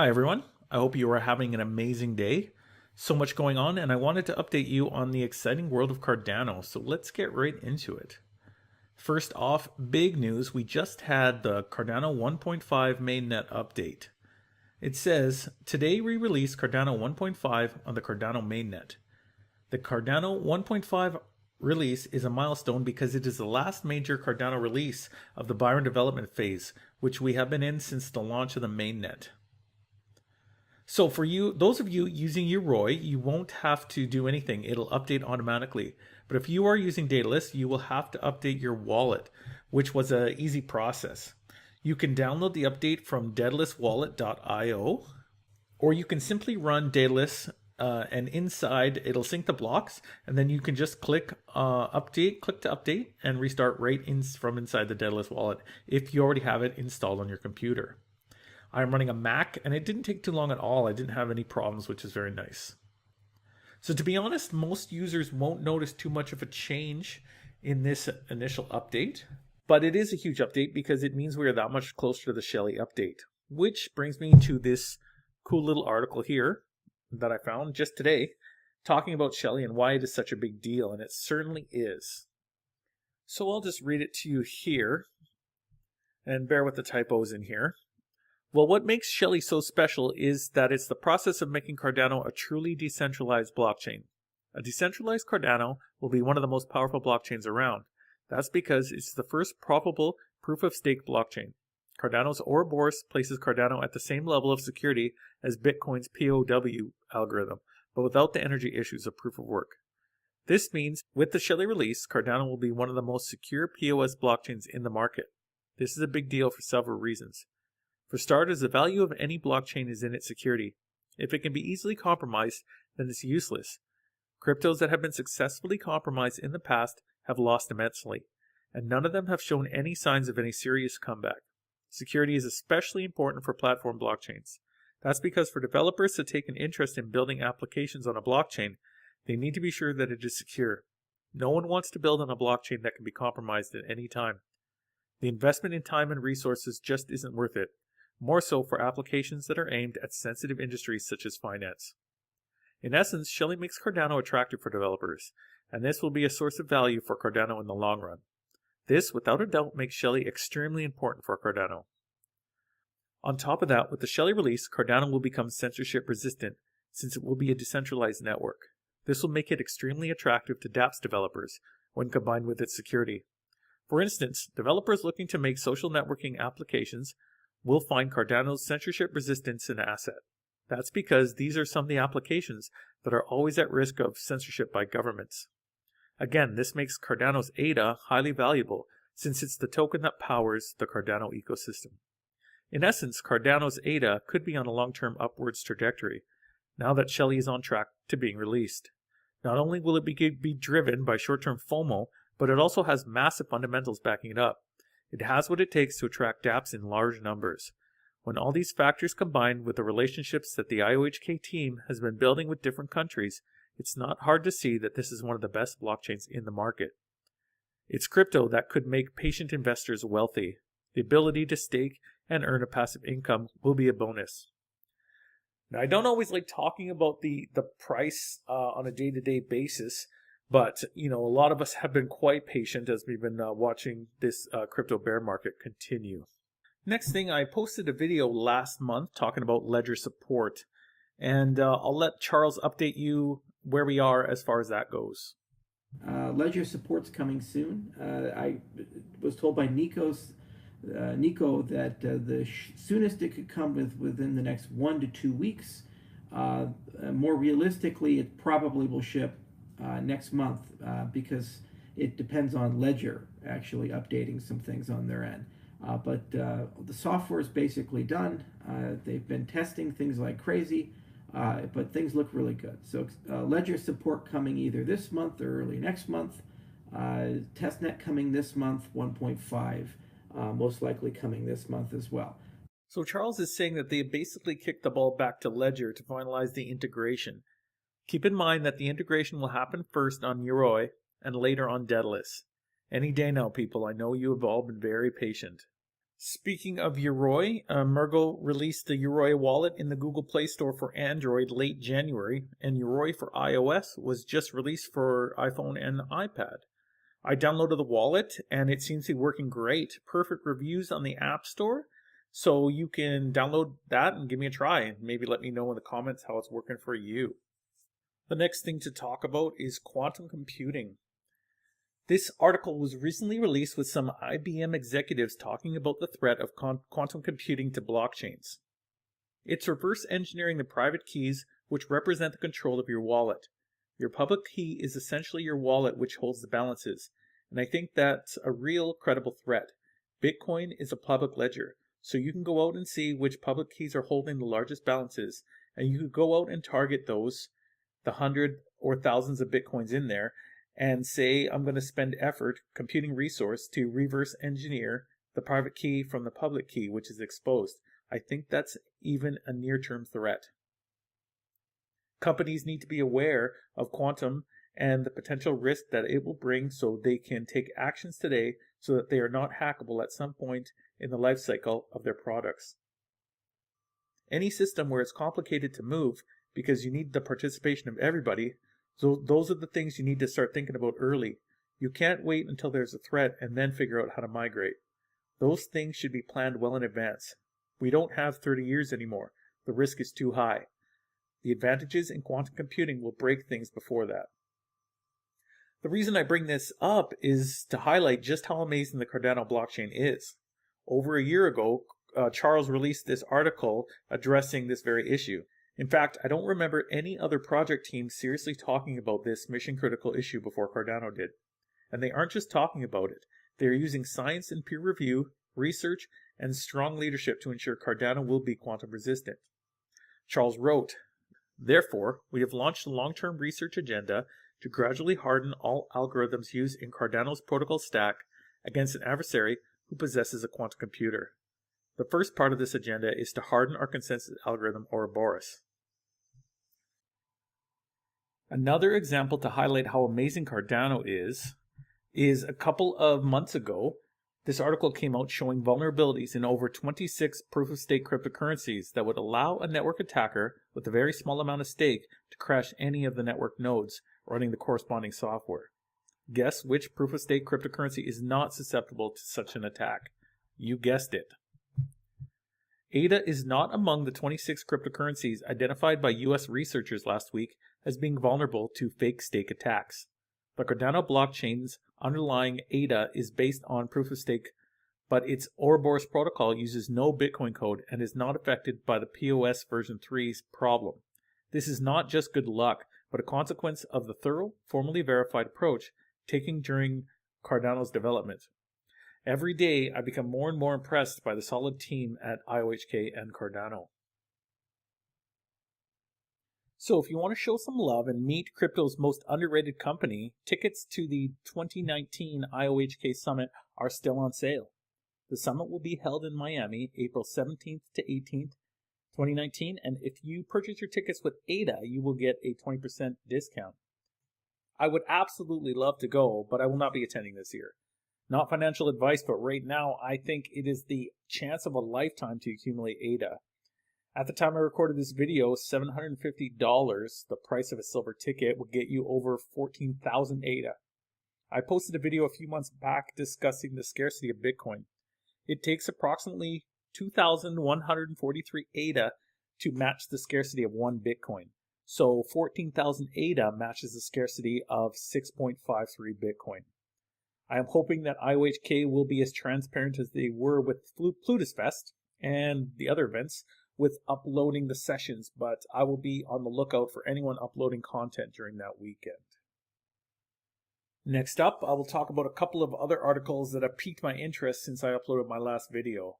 Hi everyone, I hope you are having an amazing day. So much going on, and I wanted to update you on the exciting world of Cardano, so let's get right into it. First off, big news, we just had the Cardano 1.5 mainnet update. It says, today we released Cardano 1.5 on the Cardano mainnet. The Cardano 1.5 release is a milestone because it is the last major Cardano release of the Byron development phase, which we have been in since the launch of the mainnet. So for you, those of you using Yoroi, you won't have to do anything. It'll update automatically. But if you are using Daedalus, you will have to update your wallet, which was an easy process. You can download the update from daedaluswallet.io, or you can simply run Daedalus and inside it'll sync the blocks, and then you can just click update, click to update, and restart right from inside the Daedalus wallet if you already have it installed on your computer. I'm running a Mac, and it didn't take too long at all. I didn't have any problems, which is very nice. So to be honest, most users won't notice too much of a change in this initial update, but it is a huge update because it means we are that much closer to the Shelley update, which brings me to this cool little article here that I found just today talking about Shelley and why it is such a big deal, and it certainly is. So I'll just read it to you here, and bear with the typos in here. Well, what makes Shelley so special is that it's the process of making Cardano a truly decentralized blockchain. A decentralized Cardano will be one of the most powerful blockchains around. That's because it's the first probable proof-of-stake blockchain. Cardano's Ouroboros places Cardano at the same level of security as Bitcoin's POW algorithm, but without the energy issues of proof-of-work. This means, with the Shelley release, Cardano will be one of the most secure POS blockchains in the market. This is a big deal for several reasons. For starters, the value of any blockchain is in its security. If it can be easily compromised, then it's useless. Cryptos that have been successfully compromised in the past have lost immensely, and none of them have shown any signs of any serious comeback. Security is especially important for platform blockchains. That's because for developers to take an interest in building applications on a blockchain, they need to be sure that it is secure. No one wants to build on a blockchain that can be compromised at any time. The investment in time and resources just isn't worth it. More so for applications that are aimed at sensitive industries such as finance. In essence, Shelley makes Cardano attractive for developers, and this will be a source of value for Cardano in the long run. This, without a doubt, makes Shelley extremely important for Cardano. On top of that, with the Shelley release, Cardano will become censorship resistant, since it will be a decentralized network. This will make it extremely attractive to dApps developers when combined with its security. For instance, developers looking to make social networking applications will find Cardano's censorship resistance an asset. That's because these are some of the applications that are always at risk of censorship by governments. Again, this makes Cardano's ADA highly valuable since it's the token that powers the Cardano ecosystem. In essence, Cardano's ADA could be on a long-term upwards trajectory now that Shelley is on track to being released. Not only will it be driven by short-term FOMO, but it also has massive fundamentals backing it up. It has what it takes to attract dApps in large numbers. When all these factors combine with the relationships that the IOHK team has been building with different countries, it's not hard to see that this is one of the best blockchains in the market. It's crypto that could make patient investors wealthy. The ability to stake and earn a passive income will be a bonus. Now, I don't always like talking about the price on a day-to-day basis, but, a lot of us have been quite patient as we've been watching this crypto bear market continue. Next thing, I posted a video last month talking about Ledger support, and I'll let Charles update you where we are as far as that goes. Ledger support's coming soon. I was told by Nico that the soonest it could come within the next 1 to 2 weeks. More realistically, it probably will ship next month because it depends on Ledger actually updating some things on their end. But the software is basically done. They've been testing things like crazy, but things look really good. So Ledger support coming either this month or early next month. Testnet coming this month, 1.5, most likely coming this month as well. So Charles is saying that they basically kicked the ball back to Ledger to finalize the integration. Keep in mind that the integration will happen first on Yoroi and later on Daedalus. Any day now, people. I know you have all been very patient. Speaking of Yoroi, Mergo released the Yoroi wallet in the Google Play Store for Android late January, and Yoroi for iOS was just released for iPhone and iPad. I downloaded the wallet and it seems to be working great. Perfect reviews on the App Store, so you can download that and give me a try and maybe let me know in the comments how it's working for you. The next thing to talk about is quantum computing. This article was recently released with some IBM executives talking about the threat of quantum computing to blockchains. It's reverse engineering the private keys which represent the control of your wallet. Your public key is essentially your wallet which holds the balances, and I think that's a real credible threat. Bitcoin is a public ledger, so you can go out and see which public keys are holding the largest balances, and you could go out and target those, the hundred or thousands of Bitcoins in there, and say, I'm going to spend effort, computing resource to reverse engineer the private key from the public key, which is exposed. I think that's even a near-term threat. Companies need to be aware of quantum and the potential risk that it will bring so they can take actions today so that they are not hackable at some point in the life cycle of their products. Any system where it's complicated to move because you need the participation of everybody, so those are the things you need to start thinking about early. You can't wait until there's a threat and then figure out how to migrate. Those things should be planned well in advance. We don't have 30 years anymore. The risk is too high. The advantages in quantum computing will break things before that. The reason I bring this up is to highlight just how amazing the Cardano blockchain is. Over a year ago, Charles released this article addressing this very issue. In fact, I don't remember any other project team seriously talking about this mission-critical issue before Cardano did. And they aren't just talking about it. They are using science and peer review, research, and strong leadership to ensure Cardano will be quantum resistant. Charles wrote, "Therefore, we have launched a long-term research agenda to gradually harden all algorithms used in Cardano's protocol stack against an adversary who possesses a quantum computer. The first part of this agenda is to harden our consensus algorithm, Ouroboros." Another example to highlight how amazing Cardano is a couple of months ago, this article came out showing vulnerabilities in over 26 proof-of-stake cryptocurrencies that would allow a network attacker with a very small amount of stake to crash any of the network nodes running the corresponding software. Guess which proof-of-stake cryptocurrency is not susceptible to such an attack? You guessed it. ADA is not among the 26 cryptocurrencies identified by US researchers last week as being vulnerable to fake stake attacks. The Cardano blockchain's underlying ADA is based on proof of stake, but its Ouroboros protocol uses no Bitcoin code and is not affected by the POS version 3's problem. This is not just good luck, but a consequence of the thorough, formally verified approach taken during Cardano's development. Every day, I become more and more impressed by the solid team at IOHK and Cardano. So if you want to show some love and meet crypto's most underrated company, tickets to the 2019 IOHK Summit are still on sale. The summit will be held in Miami, April 17th to 18th, 2019, and if you purchase your tickets with ADA, you will get a 20% discount. I would absolutely love to go, but I will not be attending this year. Not financial advice, but right now I think it is the chance of a lifetime to accumulate ADA. At the time I recorded this video, $750, the price of a silver ticket, would get you over 14,000 ADA. I posted a video a few months back discussing the scarcity of Bitcoin. It takes approximately 2,143 ADA to match the scarcity of 1 Bitcoin. So 14,000 ADA matches the scarcity of 6.53 Bitcoin. I am hoping that IOHK will be as transparent as they were with Plutus Fest and the other events with uploading the sessions, but I will be on the lookout for anyone uploading content during that weekend. Next up, I will talk about a couple of other articles that have piqued my interest since I uploaded my last video.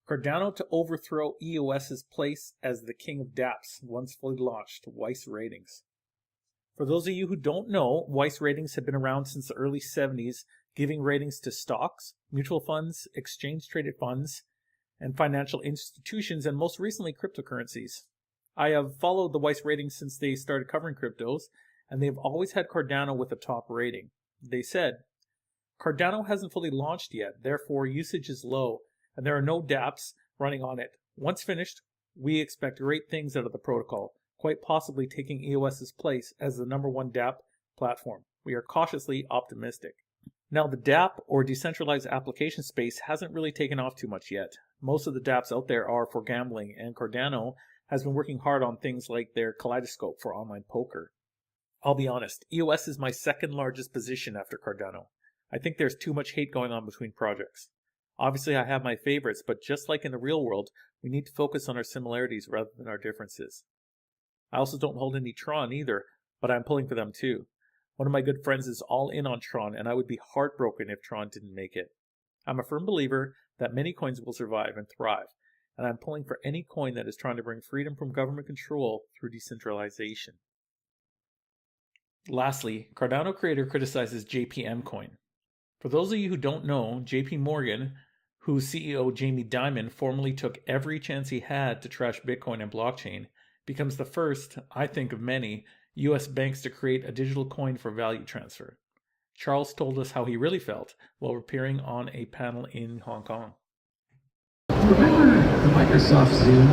Cardano to overthrow EOS's place as the king of dApps once fully launched, Weiss Ratings. For those of you who don't know, Weiss Ratings have been around since the early 70s, giving ratings to stocks, mutual funds, exchange-traded funds, and financial institutions, and most recently cryptocurrencies. I have followed the Weiss Ratings since they started covering cryptos, and they've always had Cardano with a top rating. They said, Cardano hasn't fully launched yet, therefore usage is low, and there are no dApps running on it. Once finished, we expect great things out of the protocol, quite possibly taking EOS's place as the #1 dApp platform. We are cautiously optimistic. Now, the dApp, or decentralized application space, hasn't really taken off too much yet. Most of the dApps out there are for gambling, and Cardano has been working hard on things like their Kaleidoscope for online poker. I'll be honest, EOS is my second largest position after Cardano. I think there's too much hate going on between projects. Obviously, I have my favorites, but just like in the real world, we need to focus on our similarities rather than our differences. I also don't hold any Tron either, but I'm pulling for them too. One of my good friends is all in on Tron, and I would be heartbroken if Tron didn't make it. I'm a firm believer that many coins will survive and thrive, and I'm pulling for any coin that is trying to bring freedom from government control through decentralization. Lastly, Cardano creator criticizes JPM coin. For those of you who don't know, JP Morgan, whose CEO Jamie Dimon formerly took every chance he had to trash Bitcoin and blockchain, becomes the first, I think of many, US banks to create a digital coin for value transfer. Charles told us how he really felt while appearing on a panel in Hong Kong. Remember the Microsoft Zoom?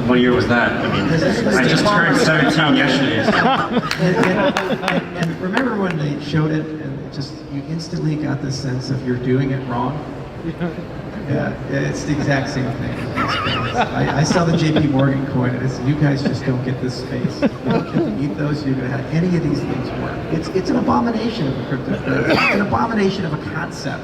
What year was that? I mean, I just turned 17 yesterday. And remember when they showed it and you instantly got the sense of you're doing it wrong? Yeah, it's the exact same thing. I saw the JP Morgan coin and it's, you guys just don't get this space. You can eat those, you're going to have any of these things work. It's an abomination of a cryptocurrency. It's an abomination of a concept.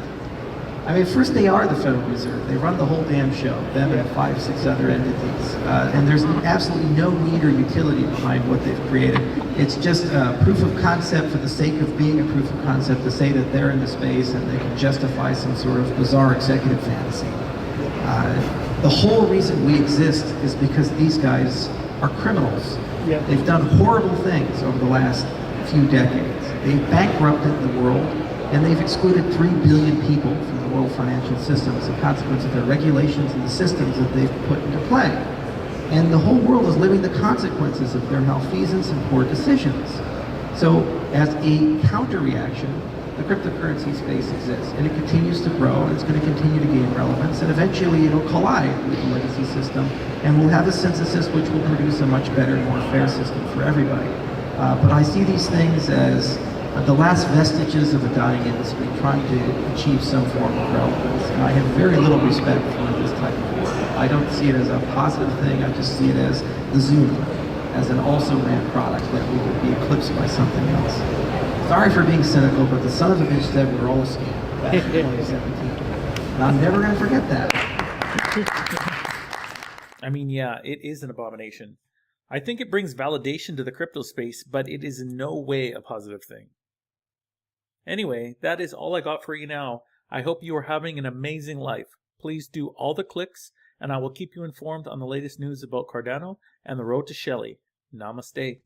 I mean, first they are the Federal Reserve. They run the whole damn show, them and 5, 6 other entities. And there's absolutely no need or utility behind what they've created. It's just a proof of concept for the sake of being a proof of concept to say that they're in the space and they can justify some sort of bizarre executive fantasy. The whole reason we exist is because these guys are criminals. Yeah. They've done horrible things over the last few decades. They've bankrupted the world, and they've excluded 3 billion people from the world financial system as a consequence of their regulations and the systems that they've put into play. And the whole world is living the consequences of their malfeasance and poor decisions. So, as a counter-reaction, the cryptocurrency space exists, and it continues to grow, and it's going to continue to gain relevance, and eventually it'll collide with the legacy system, and we'll have a synthesis which will produce a much better, more fair system for everybody. But I see these things as the last vestiges of a dying industry trying to achieve some form of relevance. And I have very little respect for this type of work. I don't see it as a positive thing, I just see it as the Zoom, as an also-ran product that we would be eclipsed by something else. Sorry for being cynical, but the son of a bitch said we were all a scam back in 2017. And I'm never going to forget that. I mean, yeah, it is an abomination. I think it brings validation to the crypto space, but it is in no way a positive thing. Anyway, that is all I got for you now. I hope you are having an amazing life. Please do all the clicks, and I will keep you informed on the latest news about Cardano and the road to Shelley. Namaste.